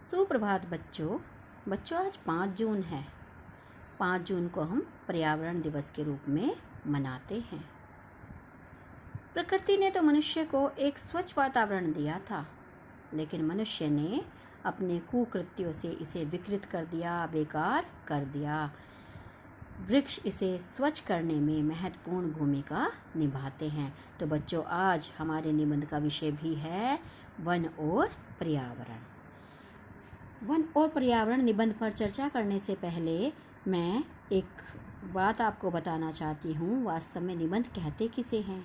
सुप्रभात बच्चों। आज 5 जून है। 5 जून को हम पर्यावरण दिवस के रूप में मनाते हैं। प्रकृति ने तो मनुष्य को एक स्वच्छ वातावरण दिया था, लेकिन मनुष्य ने अपने कुकृत्यों से इसे विकृत कर दिया, बेकार कर दिया। वृक्ष इसे स्वच्छ करने में महत्वपूर्ण भूमिका निभाते हैं। तो बच्चों, आज हमारे निबंध का विषय भी है वन और पर्यावरण। वन और पर्यावरण निबंध पर चर्चा करने से पहले मैं एक बात आपको बताना चाहती हूँ। वास्तव में निबंध कहते किसे हैं?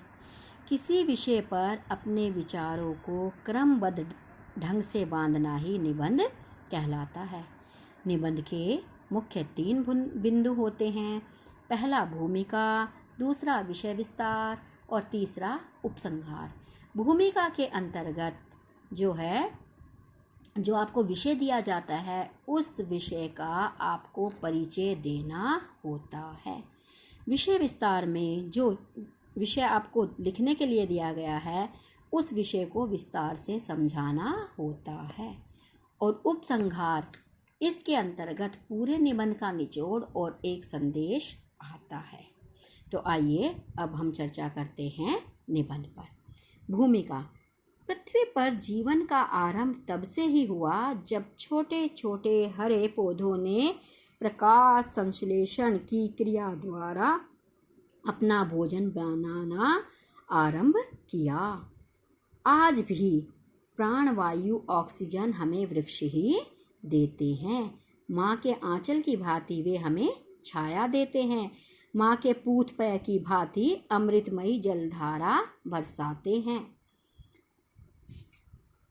किसी विषय पर अपने विचारों को क्रमबद्ध ढंग से बांधना ही निबंध कहलाता है। निबंध के मुख्य 3 बिंदु होते हैं। पहला भूमिका, दूसरा विषय विस्तार और तीसरा उपसंहार। भूमिका के अंतर्गत जो आपको विषय दिया जाता है, उस विषय का आपको परिचय देना होता है। विषय विस्तार में जो विषय आपको लिखने के लिए दिया गया है, उस विषय को विस्तार से समझाना होता है। और उपसंहार, इसके अंतर्गत पूरे निबंध का निचोड़ और एक संदेश आता है। तो आइए अब हम चर्चा करते हैं निबंध पर। भूमिका। पृथ्वी पर जीवन का आरंभ तब से ही हुआ जब छोटे छोटे हरे पौधों ने प्रकाश संश्लेषण की क्रिया द्वारा अपना भोजन बनाना आरंभ किया। आज भी प्राणवायु ऑक्सीजन हमें वृक्ष ही देते हैं। माँ के आंचल की भांति वे हमें छाया देते हैं। माँ के पूत पय की भांति अमृतमयी जलधारा बरसाते हैं।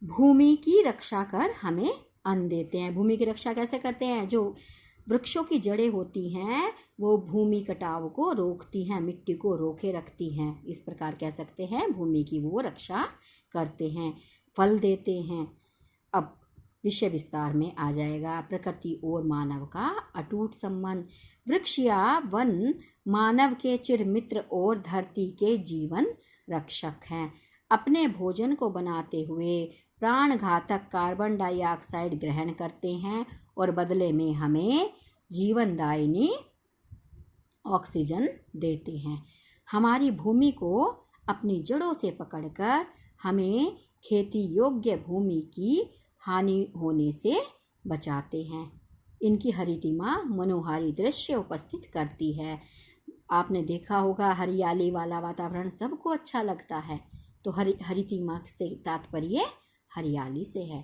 भूमि की रक्षा कर हमें अन्न देते हैं। भूमि की रक्षा कैसे करते हैं? जो वृक्षों की जड़ें होती हैं, वो भूमि कटाव को रोकती हैं, मिट्टी को रोके रखती हैं। इस प्रकार कह सकते हैं भूमि की वो रक्षा करते हैं, फल देते हैं। अब विषय विस्तार में आ जाएगा प्रकृति और मानव का अटूट संबंध। वृक्ष या वन मानव के चिरमित्र और धरती के जीवन रक्षक हैं। अपने भोजन को बनाते हुए प्राणघातक कार्बन डाइऑक्साइड ग्रहण करते हैं और बदले में हमें जीवनदायिनी ऑक्सीजन देते हैं। हमारी भूमि को अपनी जड़ों से पकड़कर हमें खेती योग्य भूमि की हानि होने से बचाते हैं। इनकी हरितिमा मनोहारी दृश्य उपस्थित करती है। आपने देखा होगा, हरियाली वाला वातावरण सबको अच्छा लगता है। तो हरितिमा से तात्पर्य हरियाली से है।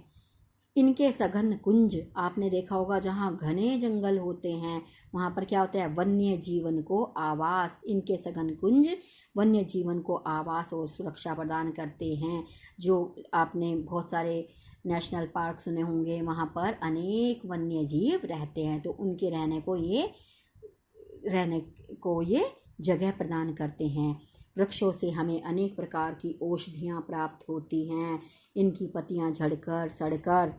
इनके सघन कुंज, आपने देखा होगा, जहाँ घने जंगल होते हैं वहाँ पर क्या होता है? वन्य जीवन को आवास। इनके सघन कुंज वन्य जीवन को आवास और सुरक्षा प्रदान करते हैं। जो आपने बहुत सारे नेशनल पार्क सुने होंगे, वहाँ पर अनेक वन्य जीव रहते हैं। तो उनके रहने को ये जगह प्रदान करते हैं। वृक्षों से हमें अनेक प्रकार की औषधियाँ प्राप्त होती हैं। इनकी पत्तियाँ झड़कर सड़कर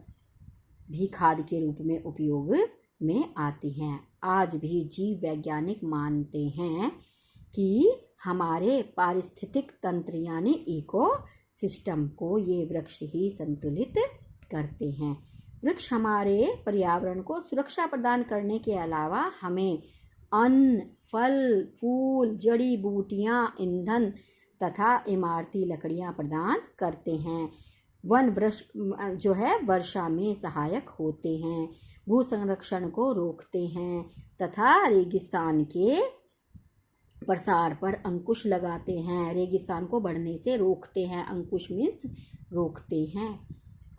भी खाद के रूप में उपयोग में आती हैं। आज भी जीव वैज्ञानिक मानते हैं कि हमारे पारिस्थितिक तंत्र यानी इको सिस्टम को ये वृक्ष ही संतुलित करते हैं। वृक्ष हमारे पर्यावरण को सुरक्षा प्रदान करने के अलावा हमें अन्न, फल, फूल, जड़ी बूटियाँ, ईंधन तथा इमारती लकड़ियाँ प्रदान करते हैं। वन वृक्ष जो है वर्षा में सहायक होते हैं, भू संरक्षण को रोकते हैं तथा रेगिस्तान के प्रसार पर अंकुश लगाते हैं। रेगिस्तान को बढ़ने से रोकते हैं। अंकुश मीन्स रोकते हैं।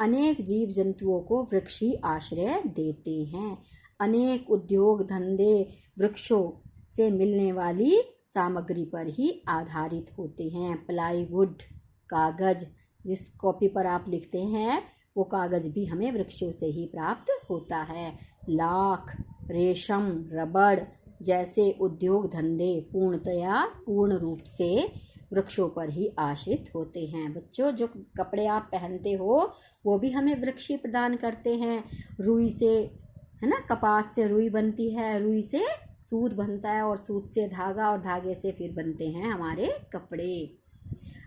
अनेक जीव जंतुओं को वृक्ष ही आश्रय देते हैं। अनेक उद्योग धंधे वृक्षों से मिलने वाली सामग्री पर ही आधारित होते हैं। प्लाईवुड, कागज, जिस कॉपी पर आप लिखते हैं वो कागज भी हमें वृक्षों से ही प्राप्त होता है। लाख, रेशम, रबड़ जैसे उद्योग धंधे पूर्ण रूप से वृक्षों पर ही आश्रित होते हैं। बच्चों, जो कपड़े आप पहनते हो वो भी हमें वृक्ष ही प्रदान करते हैं। रुई से, है ना, कपास से रुई बनती है, रुई से सूत बनता है और सूत से धागा और धागे से फिर बनते हैं हमारे कपड़े।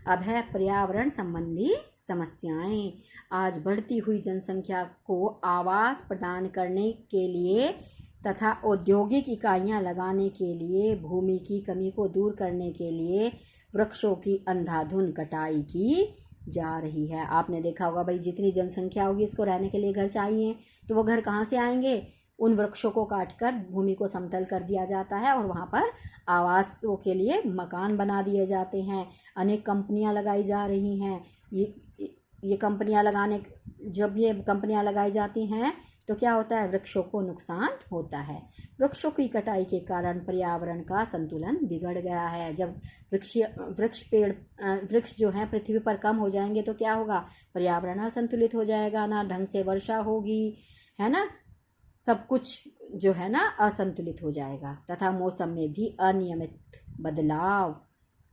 अब है पर्यावरण संबंधी समस्याएं। आज बढ़ती हुई जनसंख्या को आवास प्रदान करने के लिए तथा औद्योगिक इकाइयां लगाने के लिए, भूमि की कमी को दूर करने के लिए वृक्षों की अंधाधुंध कटाई की जा रही है। आपने देखा होगा भाई, जितनी जनसंख्या होगी इसको रहने के लिए घर चाहिए, तो वो घर कहाँ से आएंगे? उन वृक्षों को काटकर भूमि को समतल कर दिया जाता है और वहाँ पर आवासों के लिए मकान बना दिए जाते हैं। अनेक कंपनियां लगाई जा रही हैं। ये कंपनियां जब ये कंपनियां लगाई जाती हैं तो क्या होता है? वृक्षों को नुकसान होता है। वृक्षों की कटाई के कारण पर्यावरण का संतुलन बिगड़ गया है। जब वृक्ष जो हैं पृथ्वी पर कम हो जाएंगे तो क्या होगा? पर्यावरण असंतुलित हो जाएगा, ना ढंग से वर्षा होगी, है ना, सब कुछ जो है ना असंतुलित हो जाएगा तथा मौसम में भी अनियमित बदलाव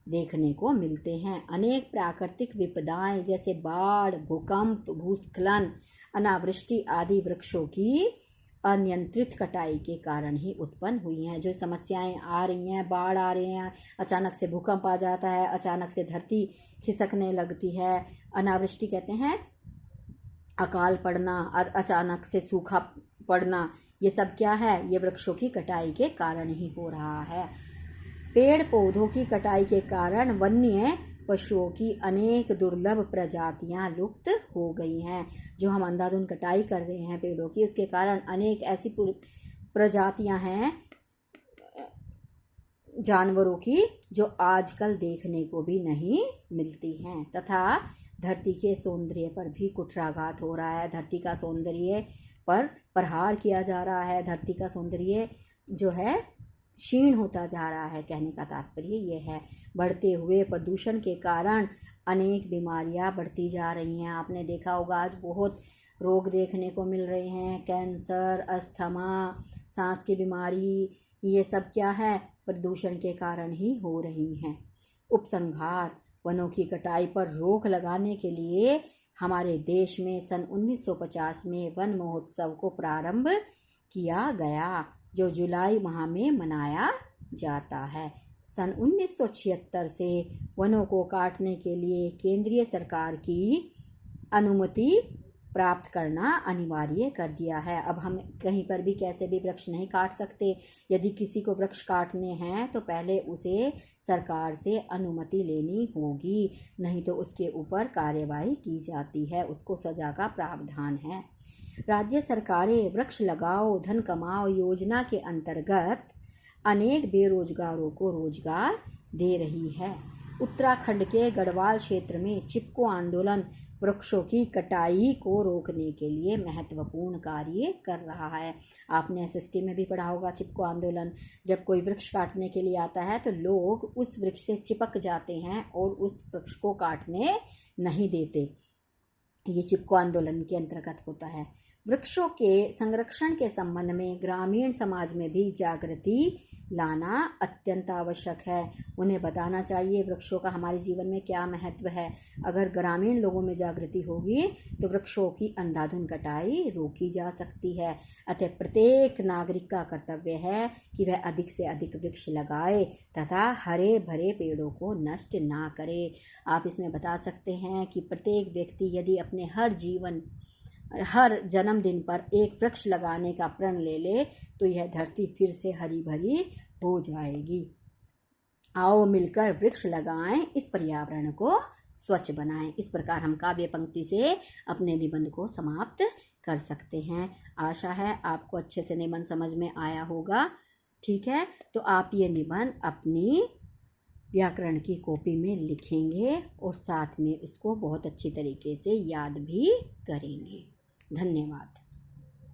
देखने को मिलते हैं। अनेक प्राकृतिक विपदाएं जैसे बाढ़, भूकंप, भूस्खलन, अनावृष्टि आदि वृक्षों की अनियंत्रित कटाई के कारण ही उत्पन्न हुई हैं। जो समस्याएं आ रही हैं, बाढ़ आ रही हैं, अचानक से भूकंप आ जाता है, अचानक से धरती खिसकने लगती है, अनावृष्टि कहते हैं अकाल पड़ना, अचानक से सूखा पड़ना, ये सब क्या है? ये वृक्षों की कटाई के कारण ही हो रहा है। पेड़ पौधों की कटाई के कारण वन्य पशुओं की अनेक दुर्लभ प्रजातियां लुप्त हो गई हैं। जो हम अंधाधुंध कटाई कर रहे हैं पेड़ों की, उसके कारण अनेक ऐसी प्रजातियां हैं जानवरों की जो आजकल देखने को भी नहीं मिलती हैं तथा धरती के सौंदर्य पर भी कुठाराघात हो रहा है। धरती का सौंदर्य पर प्रहार किया जा रहा है। धरती का सौंदर्य जो है क्षीण होता जा रहा है। कहने का तात्पर्य ये है। बढ़ते हुए प्रदूषण के कारण अनेक बीमारियां बढ़ती जा रही हैं। आपने देखा होगा आज बहुत रोग देखने को मिल रहे हैं, कैंसर, अस्थमा, सांस की बीमारी, ये सब क्या है? प्रदूषण के कारण ही हो रही हैं। उपसंहार: वनों की कटाई पर रोक लगाने के लिए हमारे देश में सन 1950 में वन महोत्सव को प्रारंभ किया गया, जो जुलाई माह में मनाया जाता है। सन 1976 से वनों को काटने के लिए केंद्रीय सरकार की अनुमति प्राप्त करना अनिवार्य कर दिया है। अब हम कहीं पर भी कैसे भी वृक्ष नहीं काट सकते। यदि किसी को वृक्ष काटने हैं तो पहले उसे सरकार से अनुमति लेनी होगी, नहीं तो उसके ऊपर कार्यवाही की जाती है, उसको सजा का प्रावधान है। राज्य सरकारें वृक्ष लगाओ धन कमाओ योजना के अंतर्गत अनेक बेरोजगारों को रोजगार दे रही है। उत्तराखंड के गढ़वाल क्षेत्र में चिपको आंदोलन वृक्षों की कटाई को रोकने के लिए महत्वपूर्ण कार्य कर रहा है। आपने एसएसटी में भी पढ़ा होगा चिपको आंदोलन। जब कोई वृक्ष काटने के लिए आता है तो लोग उस वृक्ष से चिपक जाते हैं और उस वृक्ष को काटने नहीं देते। ये चिपको आंदोलन के अंतर्गत होता है। वृक्षों के संरक्षण के संबंध में ग्रामीण समाज में भी जागृति लाना अत्यंत आवश्यक है। उन्हें बताना चाहिए वृक्षों का हमारे जीवन में क्या महत्व है। अगर ग्रामीण लोगों में जागृति होगी तो वृक्षों की अंधाधुंध कटाई रोकी जा सकती है। अतः प्रत्येक नागरिक का कर्तव्य है कि वह अधिक से अधिक वृक्ष लगाए तथा हरे भरे पेड़ों को नष्ट ना करे। आप इसमें बता सकते हैं कि प्रत्येक व्यक्ति यदि अपने हर जन्मदिन पर एक वृक्ष लगाने का प्रण ले तो यह धरती फिर से हरी भरी हो जाएगी। आओ मिलकर वृक्ष लगाएं, इस पर्यावरण को स्वच्छ बनाएं। इस प्रकार हम काव्य पंक्ति से अपने निबंध को समाप्त कर सकते हैं। आशा है आपको अच्छे से निबंध समझ में आया होगा। ठीक है, तो आप ये निबंध अपनी व्याकरण की कॉपी में लिखेंगे और साथ में इसको बहुत अच्छी तरीके से याद भी करेंगे। धन्यवाद।